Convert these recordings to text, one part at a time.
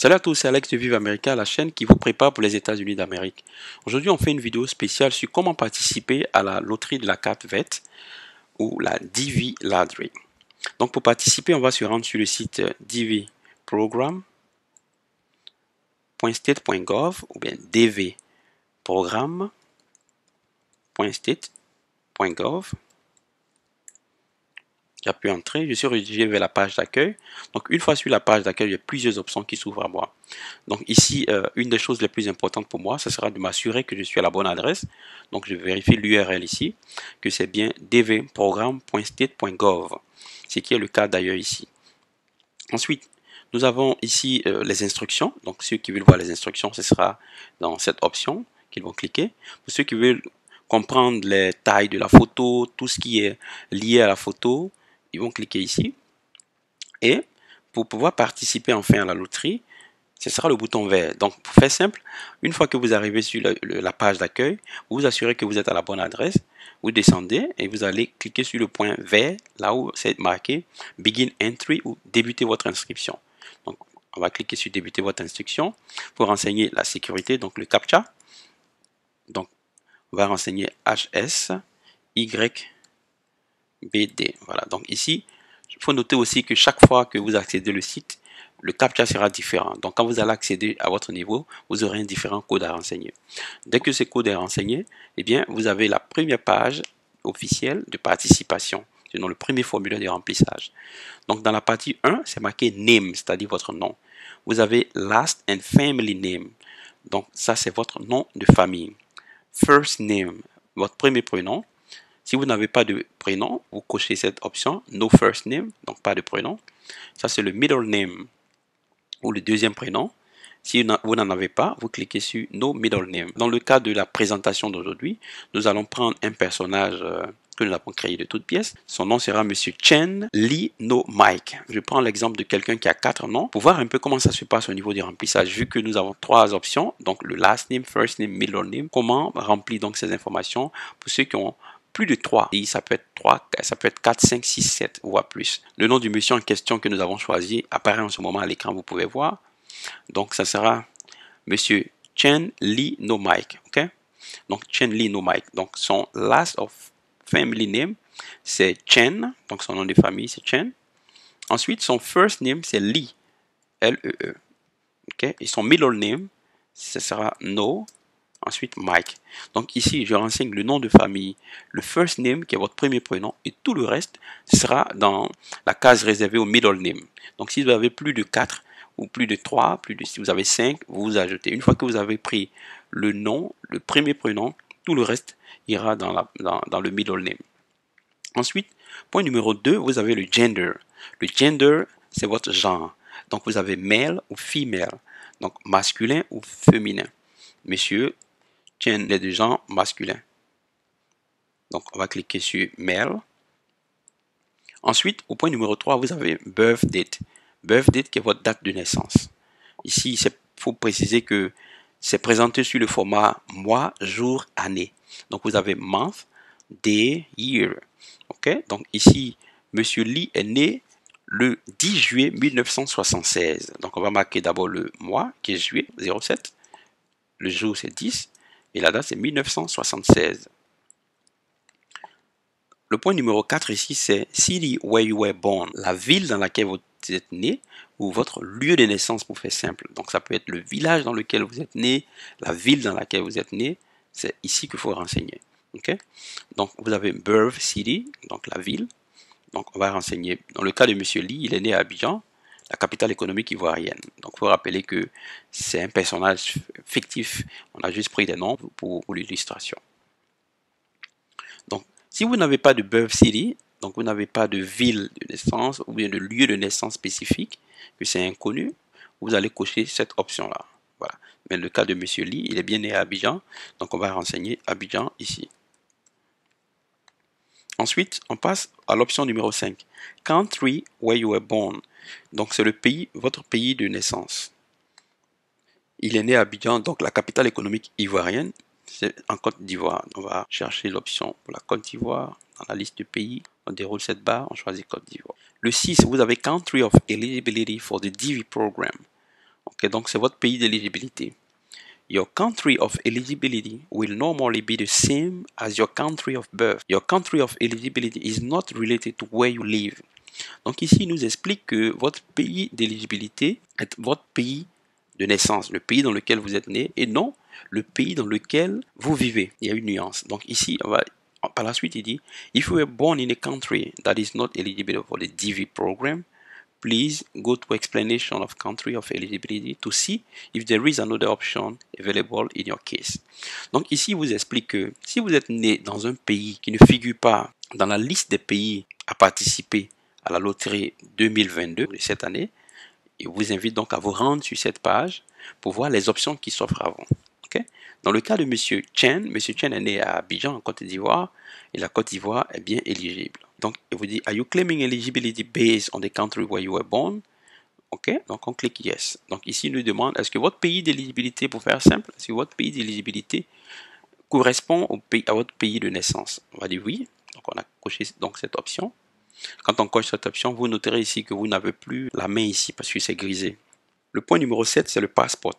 Salut à tous, c'est Alex de Vive America, la chaîne qui vous prépare pour les États-Unis d'Amérique. Aujourd'hui, on fait une vidéo spéciale sur comment participer à la loterie de la carte verte ou la DV Lottery. Donc pour participer, on va se rendre sur le site dvprogram.state.gov ou bien dvprogram.state.gov. J'appuie Entrée, je suis redirigé vers la page d'accueil. Donc une fois sur la page d'accueil, il y a plusieurs options qui s'ouvrent à moi. Donc ici, une des choses les plus importantes pour moi, ce sera de m'assurer que je suis à la bonne adresse. Donc je vérifie l'URL ici, que c'est bien dvprogram.state.gov, ce qui est le cas d'ailleurs ici. Ensuite, nous avons ici les instructions. Donc ceux qui veulent voir les instructions, ce sera dans cette option qu'ils vont cliquer. Pour ceux qui veulent comprendre les tailles de la photo, tout ce qui est lié à la photo, ils vont cliquer ici. Et pour pouvoir participer enfin à la loterie, ce sera le bouton vert. Donc, pour faire simple, une fois que vous arrivez sur la page d'accueil, vous vous assurez que vous êtes à la bonne adresse. Vous descendez et vous allez cliquer sur le point vert, là où c'est marqué Begin Entry ou débuter votre inscription. Donc, on va cliquer sur débuter votre inscription pour renseigner la sécurité, donc le CAPTCHA. Donc, on va renseigner HSYBD. Voilà, donc ici, il faut noter aussi que chaque fois que vous accédez au site, le CAPTCHA sera différent. Donc, quand vous allez accéder à votre niveau, vous aurez un différent code à renseigner. Dès que ce code est renseigné, eh bien, vous avez la première page officielle de participation, sinon le premier formulaire de remplissage. Donc, dans la partie 1, c'est marqué Name, c'est-à-dire votre nom. Vous avez Last and Family Name. Donc, ça, c'est votre nom de famille. First Name, votre premier prénom. Si vous n'avez pas de prénom, vous cochez cette option, No First Name, donc pas de prénom. Ça, c'est le Middle Name ou le deuxième prénom. Si vous n'en avez pas, vous cliquez sur No Middle Name. Dans le cas de la présentation d'aujourd'hui, nous allons prendre un personnage que nous avons créé de toutes pièces. Son nom sera Monsieur Chen Lee No Mike. Je prends l'exemple de quelqu'un qui a 4 noms pour voir un peu comment ça se passe au niveau du remplissage. Vu que nous avons 3 options, donc le last name, first name, middle name, comment remplir donc ces informations pour ceux qui ont plus de 3. Et ça peut être 3, ça peut être 4, 5, 6, 7, voire plus. Le nom du monsieur en question que nous avons choisi apparaît en ce moment à l'écran, vous pouvez voir. Donc, ça sera Monsieur Chen Lee No Mike. OK? Donc, Chen Lee No Mike. Donc, son last of family name, c'est Chen. Donc, son nom de famille, c'est Chen. Ensuite, son first name, c'est Lee. L-E-E. OK? Et son middle name, ce sera No. Ensuite, Mike. Donc ici, je renseigne le nom de famille, le first name qui est votre premier prénom et tout le reste sera dans la case réservée au middle name. Donc si vous avez plus de 4 ou plus de 3, si vous avez 5, vous ajoutez. Une fois que vous avez pris le nom, le premier prénom, tout le reste ira dans le middle name. Ensuite, point numéro 2, vous avez le gender. Le gender, c'est votre genre. Donc vous avez male ou female, donc masculin ou féminin. Monsieur Chen est de genre masculin. Donc, on va cliquer sur Male. Ensuite, au point numéro 3, vous avez Birth Date. Birth Date qui est votre date de naissance. Ici, il faut préciser que c'est présenté sur le format mois, jour, année. Donc, vous avez Month, Day, Year. OK? Donc, ici, Monsieur Lee est né le 10 juillet 1976. Donc, on va marquer d'abord le mois, qui est juillet 07. Le jour, c'est 10. Et la date, c'est 1976. Le point numéro 4 ici, c'est City where you were born. La ville dans laquelle vous êtes né ou votre lieu de naissance pour faire simple. Donc, ça peut être le village dans lequel vous êtes né, la ville dans laquelle vous êtes né. C'est ici qu'il faut renseigner. OK? Donc, vous avez Birth City, donc la ville. Donc, on va renseigner. Dans le cas de Monsieur Lee, il est né à Abidjan, la capitale économique ivoirienne. Donc, il faut rappeler que c'est un personnage fictif. On a juste pris des noms pour l'illustration. Donc, si vous n'avez pas de birth city, donc vous n'avez pas de ville de naissance ou bien de lieu de naissance spécifique, que c'est inconnu, vous allez cocher cette option-là. Voilà. Mais le cas de Monsieur Lee, il est bien né à Abidjan, donc on va renseigner Abidjan ici. Ensuite, on passe à l'option numéro 5. Country where you were born. Donc, c'est le pays, votre pays de naissance. Il est né à Abidjan, donc la capitale économique ivoirienne, c'est en Côte d'Ivoire. On va chercher l'option pour la Côte d'Ivoire. Dans la liste de pays, on déroule cette barre, on choisit Côte d'Ivoire. Le 6, vous avez Country of Eligibility for the DV Program. Ok, donc c'est votre pays d'éligibilité. Your country of eligibility will normally be the same as your country of birth. Your country of eligibility is not related to where you live. Donc ici, il nous explique que votre pays d'éligibilité est votre pays de naissance, le pays dans lequel vous êtes né, et non le pays dans lequel vous vivez. Il y a une nuance. Donc ici, par la suite, il dit, if you were born in a country that is not eligible for the DV program, please go to explanation of country of eligibility to see if there is another option available in your case. Donc ici, il vous explique que si vous êtes né dans un pays qui ne figure pas dans la liste des pays à participer à la loterie 2022 de cette année, il vous invite donc à vous rendre sur cette page pour voir les options qui s'offrent à vous. Okay? Dans le cas de M. Chen est né à Abidjan en Côte d'Ivoire et la Côte d'Ivoire est bien éligible. Donc, il vous dit, are you claiming eligibility based on the country where you were born? Ok, donc on clique yes. Donc ici, il nous demande, est-ce que votre pays d'éligibilité, pour faire simple, est-ce que votre pays d'éligibilité correspond à votre pays de naissance? On va dire oui. Donc on a coché donc cette option. Quand on coche cette option, vous noterez ici que vous n'avez plus la main ici parce que c'est grisé. Le point numéro 7, c'est le passport.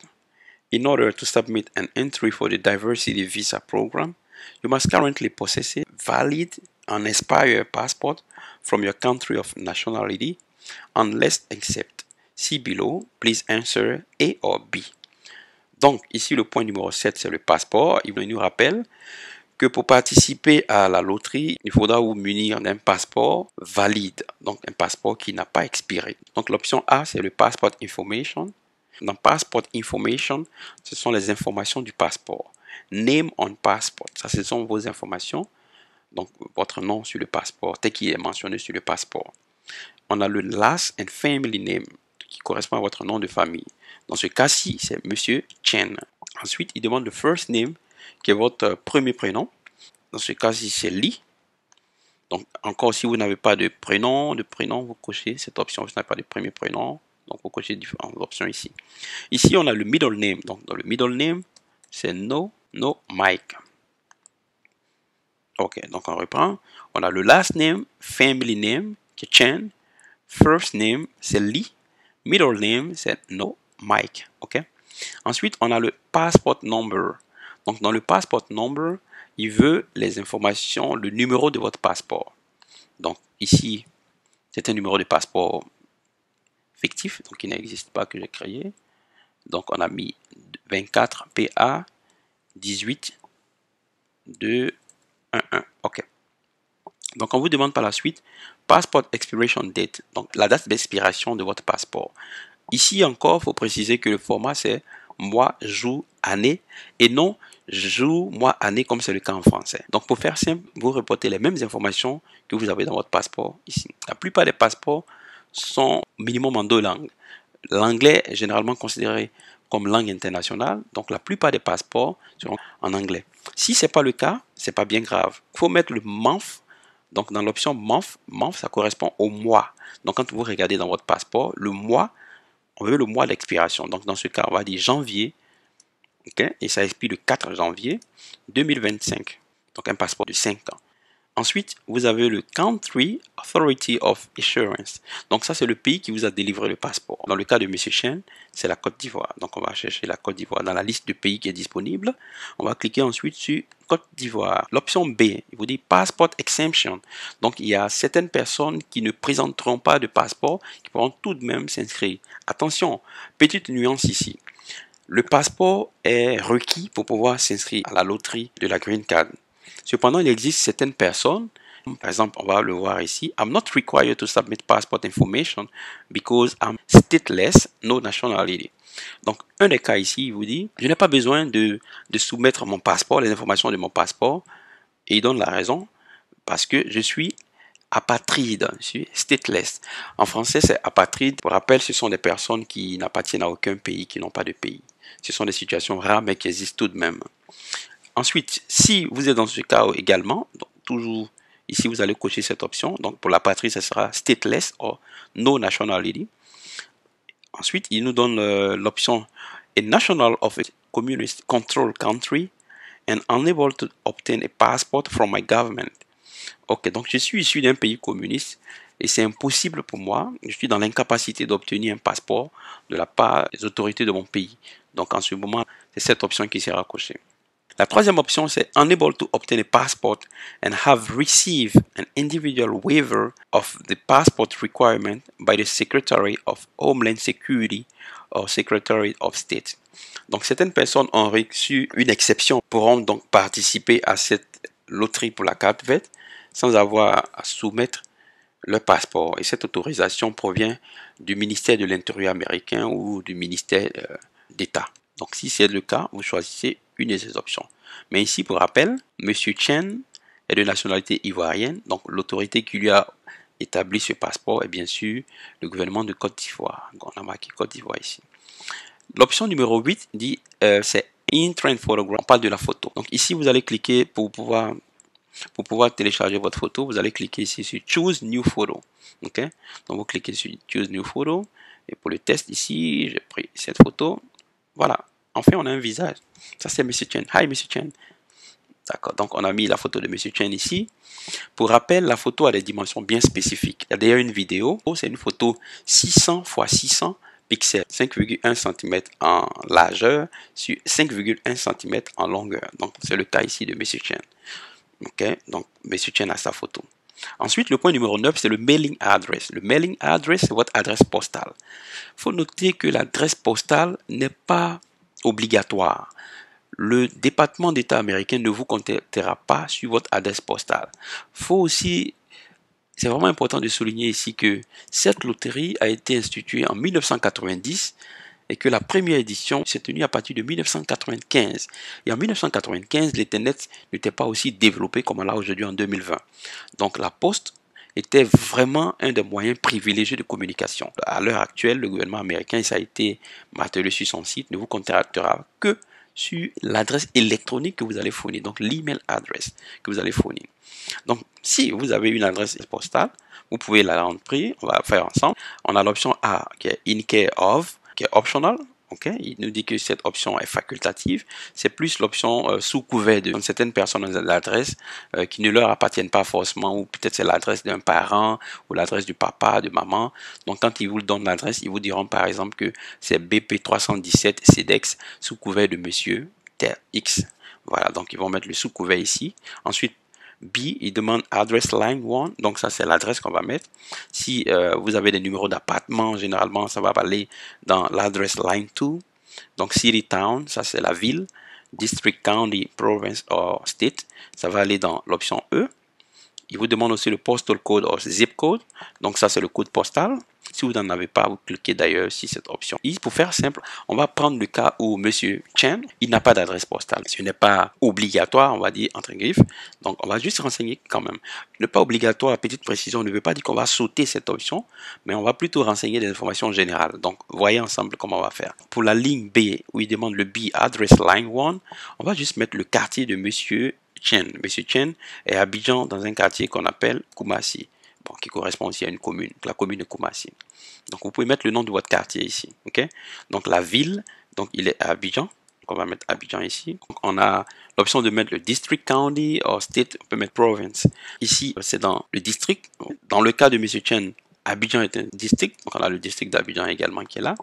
In order to submit an entry for the Diversity Visa Program, you must currently possess a valid and expired passport from your country of nationality, unless except. See below, please answer A or B. Donc, ici, le point numéro 7, c'est le passeport. Il nous rappelle que pour participer à la loterie, il faudra vous munir d'un passeport valide, donc un passeport qui n'a pas expiré. Donc l'option A, c'est le Passport Information. Dans Passport Information, ce sont les informations du passeport. Name on passport, ça ce sont vos informations, donc votre nom sur le passeport, tel qu'il est mentionné sur le passeport. On a le Last and Family Name, qui correspond à votre nom de famille. Dans ce cas-ci, c'est Monsieur Chen. Ensuite, il demande le First Name, qui est votre premier prénom. Dans ce cas-ci, c'est Li. Donc, encore, si vous n'avez pas de prénom, vous cochez cette option. Si vous n'avez pas de premier prénom, donc vous cochez différentes options ici. Ici, on a le middle name. Donc, dans le middle name, c'est No Mike. Ok, donc on reprend. On a le last name, family name, qui est Chen. First name, c'est Li. Middle name, c'est No Mike. Ok. Ensuite, on a le passport number. Donc, dans le passport number, il veut les informations, le numéro de votre passeport. Donc, ici, c'est un numéro de passeport fictif, donc il n'existe pas, que j'ai créé. Donc, on a mis 24 PA 18 2 1 1. OK. Donc, on vous demande par la suite Passport Expiration Date, donc la date d'expiration de votre passeport. Ici encore, il faut préciser que le format, c'est mois, jour, année et non jour, mois, année comme c'est le cas en français. Donc pour faire simple, vous reportez les mêmes informations que vous avez dans votre passeport ici. La plupart des passeports sont minimum en 2 langues. L'anglais est généralement considéré comme langue internationale, donc la plupart des passeports seront en anglais. Si ce n'est pas le cas, ce n'est pas bien grave. Il faut mettre le month. Donc dans l'option month, ça correspond au mois. Donc quand vous regardez dans votre passeport, le mois, on veut le mois d'expiration. Donc, dans ce cas, on va dire janvier. Okay, et ça expire le 4 janvier 2025. Donc, un passeport de 5 ans. Ensuite, vous avez le Country Authority of Issuance. Donc, ça, c'est le pays qui vous a délivré le passeport. Dans le cas de M. Chen, c'est la Côte d'Ivoire. Donc, on va chercher la Côte d'Ivoire dans la liste de pays qui est disponible. On va cliquer ensuite sur Côte d'Ivoire. L'option B, il vous dit Passport Exemption. Donc, il y a certaines personnes qui ne présenteront pas de passeport, qui pourront tout de même s'inscrire. Attention, petite nuance ici. Le passeport est requis pour pouvoir s'inscrire à la loterie de la Green Card. Cependant, il existe certaines personnes, par exemple, on va le voir ici, I'm not required to submit passport information because I'm stateless, no nationality. Donc, un des cas ici, il vous dit, je n'ai pas besoin de soumettre mon passeport, les informations de mon passeport, et il donne la raison, parce que je suis apatride, je suis stateless. En français, c'est apatride. Pour rappel, ce sont des personnes qui n'appartiennent à aucun pays, qui n'ont pas de pays. Ce sont des situations rares, mais qui existent tout de même. Ensuite, si vous êtes dans ce cas également, donc toujours ici vous allez cocher cette option. Donc pour la patrie, ce sera stateless or no nationality. Ensuite, il nous donne l'option a national of a communist controlled country and unable to obtain a passport from my government. Ok, donc je suis issu d'un pays communiste et c'est impossible pour moi. Je suis dans l'incapacité d'obtenir un passeport de la part des autorités de mon pays. Donc en ce moment, c'est cette option qui sera cochée. La troisième option, c'est unable to obtain a passport and have received an individual waiver of the passport requirement by the Secretary of Homeland Security or Secretary of State. Donc certaines personnes ont reçu une exception, pourront donc participer à cette loterie pour la carte verte sans avoir à soumettre leur passeport. Et cette autorisation provient du ministère de l'Intérieur américain ou du ministère d'État. Donc si c'est le cas, vous choisissez une de ces options. Mais ici, pour rappel, M. Chen est de nationalité ivoirienne. Donc l'autorité qui lui a établi ce passeport est bien sûr le gouvernement de Côte d'Ivoire. On a marqué Côte d'Ivoire ici. L'option numéro 8 dit c'est In-Train Photograph. On parle de la photo. Donc ici, vous allez cliquer pour pouvoir télécharger votre photo. Vous allez cliquer ici sur Choose New Photo. Ok, donc vous cliquez sur Choose New Photo. Et pour le test ici, j'ai pris cette photo. Voilà. Enfin, on a un visage. Ça, c'est M. Chen. Hi, M. Chen. D'accord. Donc, on a mis la photo de M. Chen ici. Pour rappel, la photo a des dimensions bien spécifiques. Il y a d'ailleurs une vidéo. C'est une photo 600 x 600 pixels, 5,1 cm en largeur sur 5,1 cm en longueur. Donc, c'est le cas ici de M. Chen. Ok. Donc, M. Chen a sa photo. Ensuite, le point numéro 9, c'est le mailing address. Le mailing address, c'est votre adresse postale. Il faut noter que l'adresse postale n'est pas obligatoire. Le département d'État américain ne vous contactera pas sur votre adresse postale. Faut aussi, c'est vraiment important de souligner ici que cette loterie a été instituée en 1990 et que la première édition s'est tenue à partir de 1995. Et en 1995, l'Internet n'était pas aussi développé comme on l'a aujourd'hui en 2020. Donc la poste était vraiment un des moyens privilégiés de communication. À l'heure actuelle, le gouvernement américain, ça a été martelé sur son site, ne vous contactera que sur l'adresse électronique que vous allez fournir, donc l'email address que vous allez fournir. Donc, si vous avez une adresse postale, vous pouvez la rentrer, on va faire ensemble. On a l'option A qui est In Care Of, qui est optional. Okay. Il nous dit que cette option est facultative. C'est plus l'option sous couvert de certaines personnes ont l'adresse qui ne leur appartiennent pas forcément, ou peut-être c'est l'adresse d'un parent ou l'adresse du papa, de maman. Donc quand ils vous donnent l'adresse, ils vous diront par exemple que c'est BP 317 CEDEX sous couvert de monsieur X. Voilà, donc ils vont mettre le sous couvert ici. Ensuite, B, il demande address line 1, donc ça c'est l'adresse qu'on va mettre. Si vous avez des numéros d'appartement, généralement ça va aller dans l'adresse line 2. Donc city town, ça c'est la ville. District, county, province or state, ça va aller dans l'option E. Il vous demande aussi le postal code ou zip code, donc ça c'est le code postal. Si vous n'en avez pas, vous cliquez d'ailleurs sur cette option. Et pour faire simple, on va prendre le cas où Monsieur Chen, il n'a pas d'adresse postale. Ce n'est pas obligatoire, on va dire entre griffes. Donc on va juste renseigner quand même. Ne pas obligatoire, petite précision, ne veut pas dire qu'on va sauter cette option, mais on va plutôt renseigner des informations générales. Donc voyez ensemble comment on va faire. Pour la ligne B, où il demande le B address line 1, on va juste mettre le quartier de Monsieur Chen. Monsieur Chen est à Abidjan dans un quartier qu'on appelle Koumassi. Bon, qui correspond aussi à une commune, la commune de Koumassi. Donc vous pouvez mettre le nom de votre quartier ici. Okay? Donc la ville, donc il est à Abidjan. Donc on va mettre Abidjan ici. Donc on a l'option de mettre le district, county ou state, on peut mettre province. Ici, c'est dans le district. Dans le cas de M. Chen, Abidjan est un district, donc on a le district d'Abidjan également qui est là.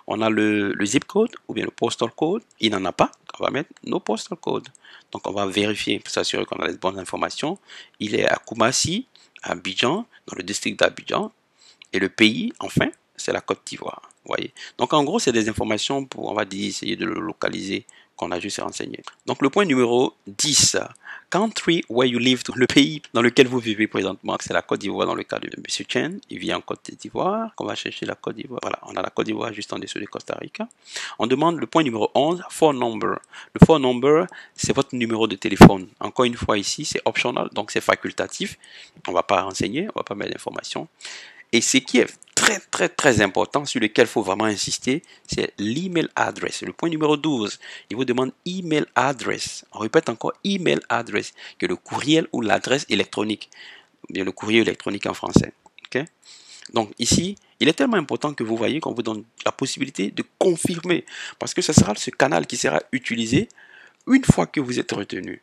On a le zip code ou bien le postal code. Il n'en a pas, on va mettre no postal code. Donc on va vérifier pour s'assurer qu'on a les bonnes informations. Il est à Koumassi, à Abidjan, dans le district d'Abidjan. Et le pays, enfin, c'est la Côte d'Ivoire. Voyez. Donc en gros, c'est des informations pour, on va dire, essayer de le localiser qu'on a juste renseigné. Donc le point numéro 10, country where you live, le pays dans lequel vous vivez présentement, c'est la Côte d'Ivoire dans le cas de M. Chen, il vit en Côte d'Ivoire, on va chercher la Côte d'Ivoire, voilà, on a la Côte d'Ivoire juste en dessous de Costa Rica. On demande le point numéro 11, phone number. Le phone number, c'est votre numéro de téléphone. Encore une fois ici, c'est optional, donc c'est facultatif, on ne va pas renseigner, on ne va pas mettre d'informations. Et ce qui est très important, sur lequel il faut vraiment insister, c'est l'email address. Le point numéro 12, il vous demande email address. On répète encore email address, que le courriel ou l'adresse électronique. Bien le courrier électronique en français. Okay? Donc ici, il est tellement important que vous voyez qu'on vous donne la possibilité de confirmer. Parce que ce sera ce canal qui sera utilisé une fois que vous êtes retenu.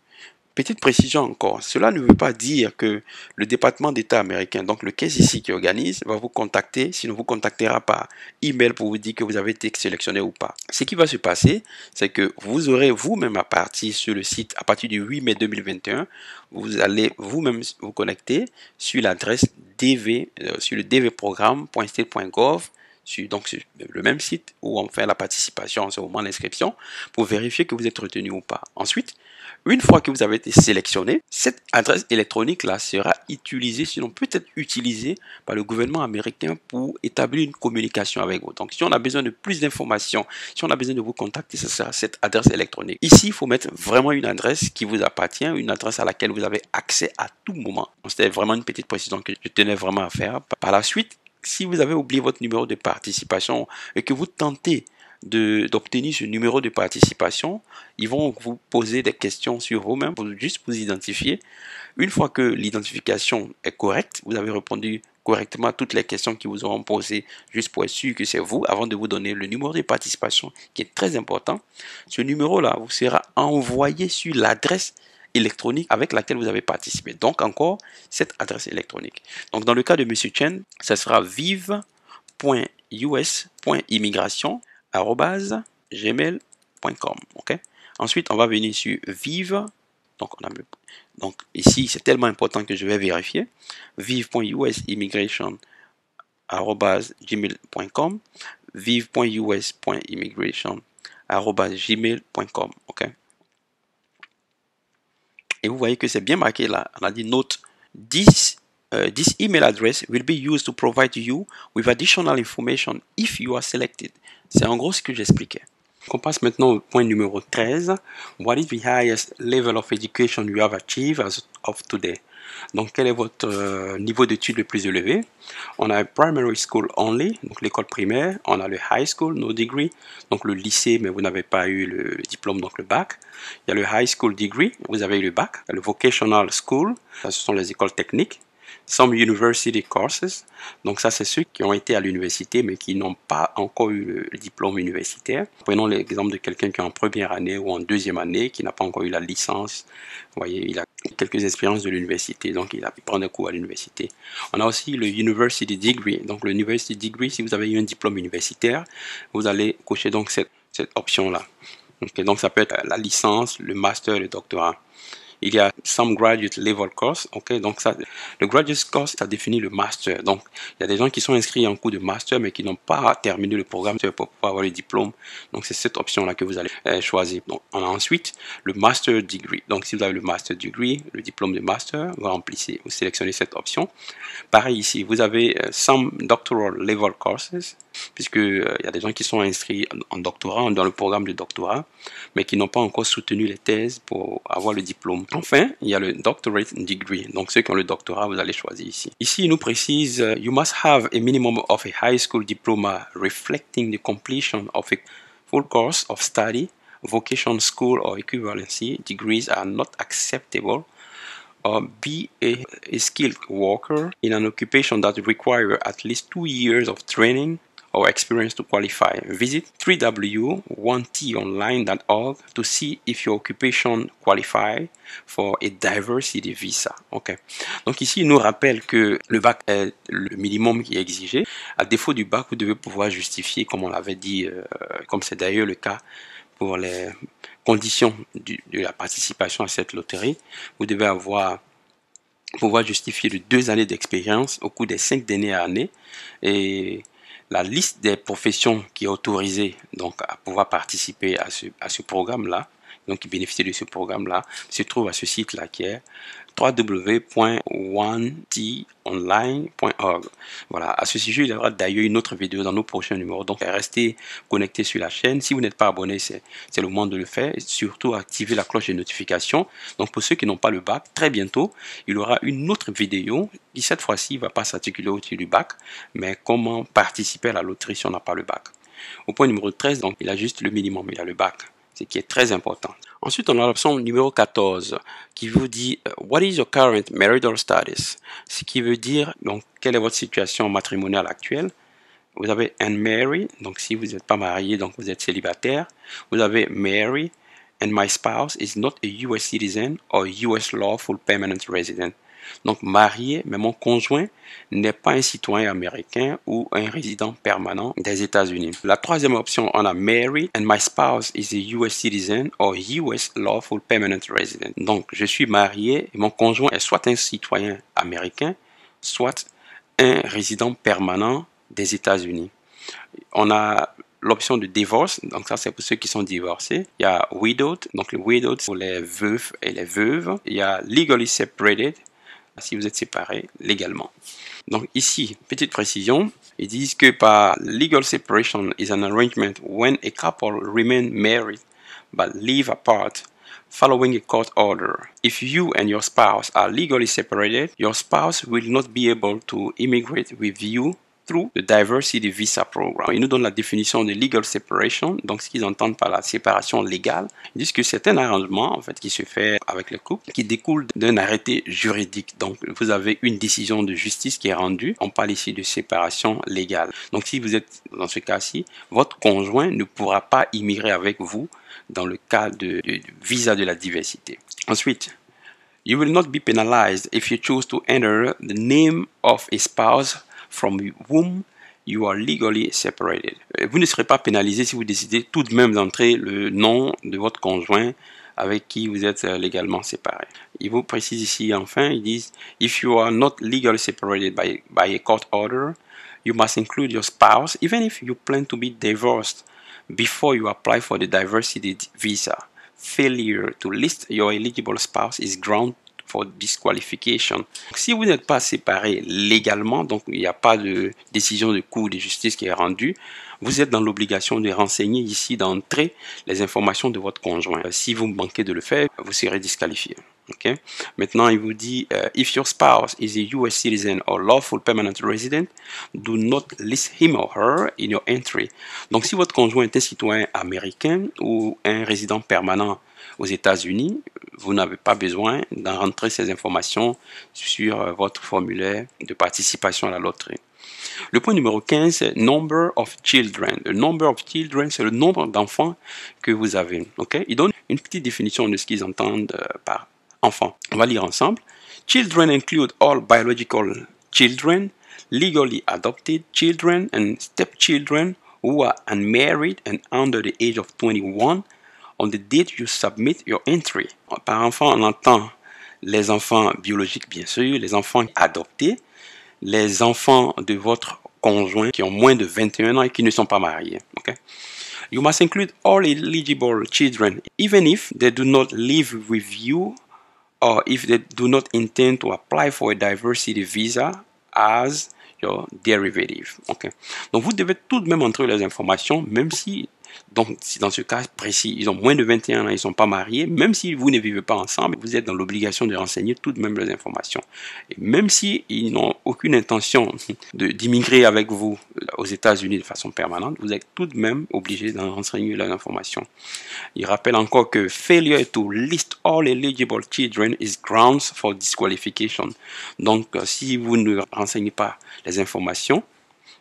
Petite précision encore, cela ne veut pas dire que le département d'État américain, donc le case ici qui organise, va vous contacter, sinon vous contactera par email pour vous dire que vous avez été sélectionné ou pas. Ce qui va se passer, c'est que vous aurez vous-même à partir sur le site, à partir du 8 mai 2021, vous allez vous-même vous connecter sur l'adresse DV, sur le dvprogramme.state.gov, donc sur le même site où on fait la participation en ce moment, l'inscription, pour vérifier que vous êtes retenu ou pas. Ensuite, une fois que vous avez été sélectionné, cette adresse électronique-là sera utilisée, sinon peut-être utilisée par le gouvernement américain pour établir une communication avec vous. Donc, si on a besoin de plus d'informations, si on a besoin de vous contacter, ce sera cette adresse électronique. Ici, il faut mettre vraiment une adresse qui vous appartient, une adresse à laquelle vous avez accès à tout moment. C'était vraiment une petite précision que je tenais vraiment à faire. Par la suite, si vous avez oublié votre numéro de participation et que vous tentez d'obtenir ce numéro de participation, ils vont vous poser des questions sur vous-même pour juste vous identifier. Une fois que l'identification est correcte, vous avez répondu correctement à toutes les questions qui vous auront posées, juste pour être sûr que c'est vous, avant de vous donner le numéro de participation qui est très important. Ce numéro-là vous sera envoyé sur l'adresse électronique avec laquelle vous avez participé. Donc encore, cette adresse électronique. Donc dans le cas de M. Chen, ça sera vive.us.immigration@gmail.com. Okay? Ensuite, on va venir sur vive. Donc ici, c'est tellement important que je vais vérifier. vive.usimmigration@gmail.com, vive.us.immigration@gmail.com. Okay? Et vous voyez que c'est bien marqué là. On a dit note this email address will be used to provide you with additional information if you are selected. C'est en gros ce que j'expliquais. On passe maintenant au point numéro 13. What is the highest level of education you have achieved as of today? Donc, quel est votre niveau d'études le plus élevé? On a primary school only, donc l'école primaire. On a le high school, no degree, donc le lycée, mais vous n'avez pas eu le diplôme, donc le bac. Il y a le high school degree, vous avez eu le bac. Le vocational school, ça, ce sont les écoles techniques. Some university courses, donc ça c'est ceux qui ont été à l'université mais qui n'ont pas encore eu le diplôme universitaire. Prenons l'exemple de quelqu'un qui est en première année ou en deuxième année, qui n'a pas encore eu la licence. Vous voyez, il a quelques expériences de l'université, donc il a pu prendre des cours à l'université. On a aussi le university degree, donc le university degree, si vous avez eu un diplôme universitaire, vous allez cocher donc cette option-là. Okay, donc ça peut être la licence, le master, le doctorat. Il y a some graduate level course, ok, donc ça, le graduate course, ça définit le master. Donc, il y a des gens qui sont inscrits en cours de master, mais qui n'ont pas terminé le programme pour pouvoir avoir le diplôme. Donc, c'est cette option-là que vous allez choisir. Donc, on a ensuite le master degree. Donc, si vous avez le master degree, le diplôme de master, vous remplissez, vous sélectionnez cette option. Pareil ici, vous avez some doctoral level courses, puisque il y a des gens qui sont inscrits en doctorat, dans le programme de doctorat, mais qui n'ont pas encore soutenu les thèses pour avoir le diplôme. Enfin, il y a le doctorate degree. Donc, ceux qui ont le doctorat, vous allez choisir ici. Ici, il nous précise, you must have a minimum of a high school diploma reflecting the completion of a full course of study. Vocation school or equivalency degrees are not acceptable. Or be a skilled worker in an occupation that requires at least 2 years of training or experience to qualify. Visit www.1tonline.org to see if your occupation qualify for a diversity visa. Okay. Donc ici, il nous rappelle que le bac est le minimum qui est exigé. À défaut du bac, vous devez pouvoir justifier, comme on l'avait dit, comme c'est d'ailleurs le cas pour les conditions de la participation à cette loterie. Vous devez pouvoir justifier de 2 années d'expérience au cours des 5 dernières années et la liste des professions qui est autorisée donc à pouvoir participer à ce programme-là, donc qui bénéficient de ce programme-là, se trouve à ce site-là qui est www.1tonline.org. Voilà, à ce sujet, il y aura d'ailleurs une autre vidéo dans nos prochains numéros, donc restez connectés sur la chaîne. Si vous n'êtes pas abonné, c'est le moment de le faire et surtout activer la cloche de notification. Donc pour ceux qui n'ont pas le bac, très bientôt, il y aura une autre vidéo qui cette fois-ci ne va pas s'articuler autour du bac, mais comment participer à la loterie si on n'a pas le bac. Au point numéro 13, donc il a juste le minimum, il a le bac, ce qui est très important. Ensuite, on a l'option numéro 14 qui vous dit What is your current marital status? Ce qui veut dire donc quelle est votre situation matrimoniale actuelle. Vous avez unmarried, donc si vous n'êtes pas marié, donc vous êtes célibataire. Vous avez married, and my spouse is not a US citizen or US lawful permanent resident. Donc marié, mais mon conjoint n'est pas un citoyen américain ou un résident permanent des États-Unis. La troisième option, on a married and my spouse is a US citizen or US lawful permanent resident. Donc je suis marié et mon conjoint est soit un citoyen américain, soit un résident permanent des États-Unis. On a l'option de divorce, donc ça c'est pour ceux qui sont divorcés. Il y a widowed, donc le widowed pour les veufs et les veuves. Il y a legally separated, si vous êtes séparés légalement. Donc ici, petite précision, ils disent que par legal separation is an arrangement when a couple remain married but live apart following a court order. If you and your spouse are legally separated, your spouse will not be able to immigrate with you through the Diversity Visa Program. Ils nous donnent la définition de legal separation, donc ce qu'ils entendent par la séparation légale. Ils disent que c'est un arrangement en fait qui se fait avec le couple, qui découle d'un arrêté juridique. Donc vous avez une décision de justice qui est rendue. On parle ici de séparation légale. Donc si vous êtes dans ce cas-ci, votre conjoint ne pourra pas immigrer avec vous dans le cas de visa de la diversité. Ensuite, you will not be penalized if you choose to enter the name of a spouse from whom you are legally separated. Vous ne serez pas pénalisé si vous décidez tout de même d'entrer le nom de votre conjoint avec qui vous êtes légalement séparé. Ils vous précisent ici enfin, ils disent if you are not legally separated by a court order, you must include your spouse even if you plan to be divorced before you apply for the diversity visa. Failure to list your eligible spouse is ground for disqualification. Si vous n'êtes pas séparés légalement, donc il n'y a pas de décision de cour de justice qui est rendue, vous êtes dans l'obligation de renseigner ici d'entrée les informations de votre conjoint. Si vous manquez de le faire, vous serez disqualifié. Okay? Maintenant, il vous dit, if your spouse is a US citizen or lawful permanent resident, do not list him or her in your entry. Donc, si votre conjoint est un citoyen américain ou un résident permanent aux États-Unis, vous n'avez pas besoin d'en rentrer ces informations sur votre formulaire de participation à la loterie. Le point numéro 15, c'est number of children. Le number of children, c'est le nombre d'enfants que vous avez. Okay? Ils donnent une petite définition de ce qu'ils entendent par enfant. On va lire ensemble. Children include all biological children, legally adopted children, and stepchildren who are unmarried and under the age of 21 on the date you submit your entry. Par enfant, on entend les enfants biologiques, bien sûr, les enfants adoptés, les enfants de votre conjoint qui ont moins de 21 ans et qui ne sont pas mariés. Okay? You must include all eligible children, even if they do not live with you or if they do not intend to apply for a diversity visa as your derivative. Okay? Donc, vous devez tout de même entrer les informations, même si dans ce cas précis, ils ont moins de 21 ans, ils ne sont pas mariés, même si vous ne vivez pas ensemble, vous êtes dans l'obligation de renseigner tout de même les informations. Et même s'ils n'ont aucune intention d'immigrer avec vous aux États-Unis de façon permanente, vous êtes tout de même obligé d'en renseigner les informations. Il rappelle encore que failure to list all eligible children is grounds for disqualification. Donc, si vous ne renseignez pas les informations,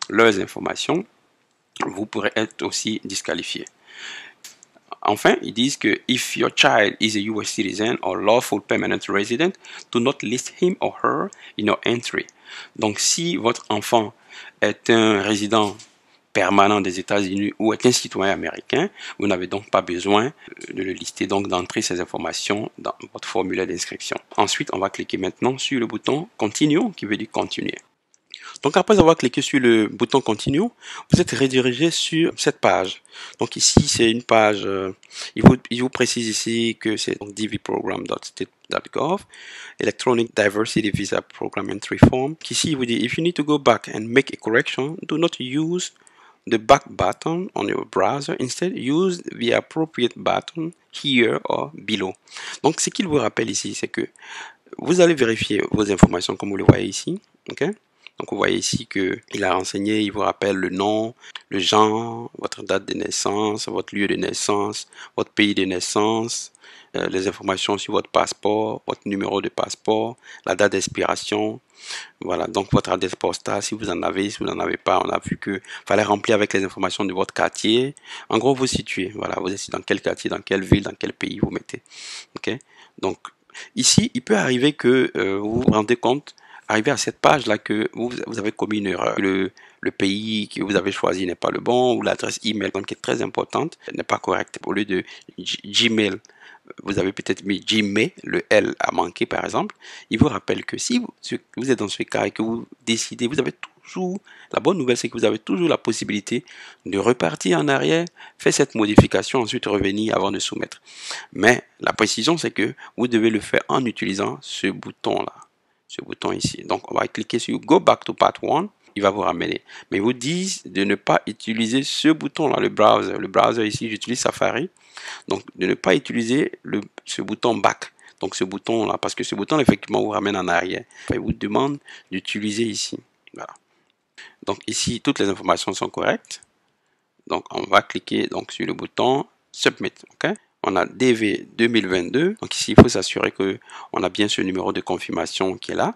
leurs informations, vous pourrez être aussi disqualifié. Enfin, ils disent que if your child is a US citizen or lawful permanent resident, do not list him or her in your entry. Donc, si votre enfant est un résident permanent des États-Unis ou est un citoyen américain, vous n'avez donc pas besoin de le lister, donc d'entrer ces informations dans votre formulaire d'inscription. Ensuite, on va cliquer maintenant sur le bouton Continue, qui veut dire continuer. Donc, après avoir cliqué sur le bouton Continue, vous êtes redirigé sur cette page. Donc, ici, c'est une page, il vous précise ici que c'est dvprogram.state.gov, Electronic Diversity Visa Program Entry Form. Ici, il vous dit, if you need to go back and make a correction, do not use the back button on your browser. Instead, use the appropriate button here or below. Donc, ce qu'il vous rappelle ici, c'est que vous allez vérifier vos informations comme vous le voyez ici. Okay? Donc vous voyez ici que il a renseigné, il vous rappelle le nom, le genre, votre date de naissance, votre lieu de naissance, votre pays de naissance, les informations sur votre passeport, votre numéro de passeport, la date d'expiration, voilà, donc votre adresse postale, si vous en avez, si vous n'en avez pas, on a vu que fallait remplir avec les informations de votre quartier. En gros, vous situez, voilà, vous êtes dans quel quartier, dans quelle ville, dans quel pays vous mettez. Ok, donc ici, il peut arriver que vous vous rendez compte, arrivé à cette page-là, que vous avez commis une erreur. Le pays que vous avez choisi n'est pas le bon, ou l'adresse email qui est très importante n'est pas correcte. Au lieu de Gmail, vous avez peut-être mis Gmail, le L a manqué par exemple. Il vous rappelle que si vous êtes dans ce cas et que vous décidez, vous avez toujours, la bonne nouvelle c'est que vous avez toujours la possibilité de repartir en arrière, faire cette modification, ensuite revenir avant de soumettre. Mais la précision, c'est que vous devez le faire en utilisant ce bouton-là, ce bouton ici. Donc, on va cliquer sur Go Back to Part 1. Il va vous ramener. Mais ils vous disent de ne pas utiliser ce bouton-là, le browser. Le browser ici, j'utilise Safari. Donc, de ne pas utiliser ce bouton Back. Donc, ce bouton-là, parce que ce bouton, effectivement, vous ramène en arrière. Il vous demande d'utiliser ici. Voilà. Donc, ici, toutes les informations sont correctes. Donc, on va cliquer donc, sur le bouton Submit. OK? On a DV 2022. Donc ici, il faut s'assurer qu'on a bien ce numéro de confirmation qui est là.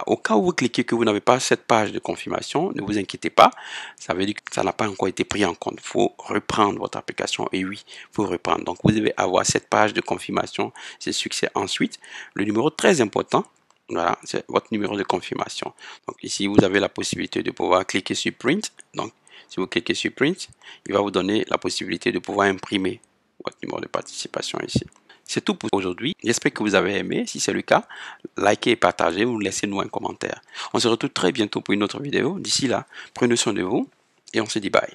Au cas où vous cliquez que vous n'avez pas cette page de confirmation, ne vous inquiétez pas. Ça veut dire que ça n'a pas encore été pris en compte. Il faut reprendre votre application. Et oui, il faut reprendre. Donc, vous devez avoir cette page de confirmation. C'est succès. Ensuite, le numéro très important, voilà, c'est votre numéro de confirmation. Donc ici, vous avez la possibilité de pouvoir cliquer sur Print. Donc, si vous cliquez sur Print, il va vous donner la possibilité de pouvoir imprimer votre numéro de participation ici. C'est tout pour aujourd'hui. J'espère que vous avez aimé. Si c'est le cas, likez et partagez ou laissez-nous un commentaire. On se retrouve très bientôt pour une autre vidéo. D'ici là, prenez soin de vous et on se dit bye.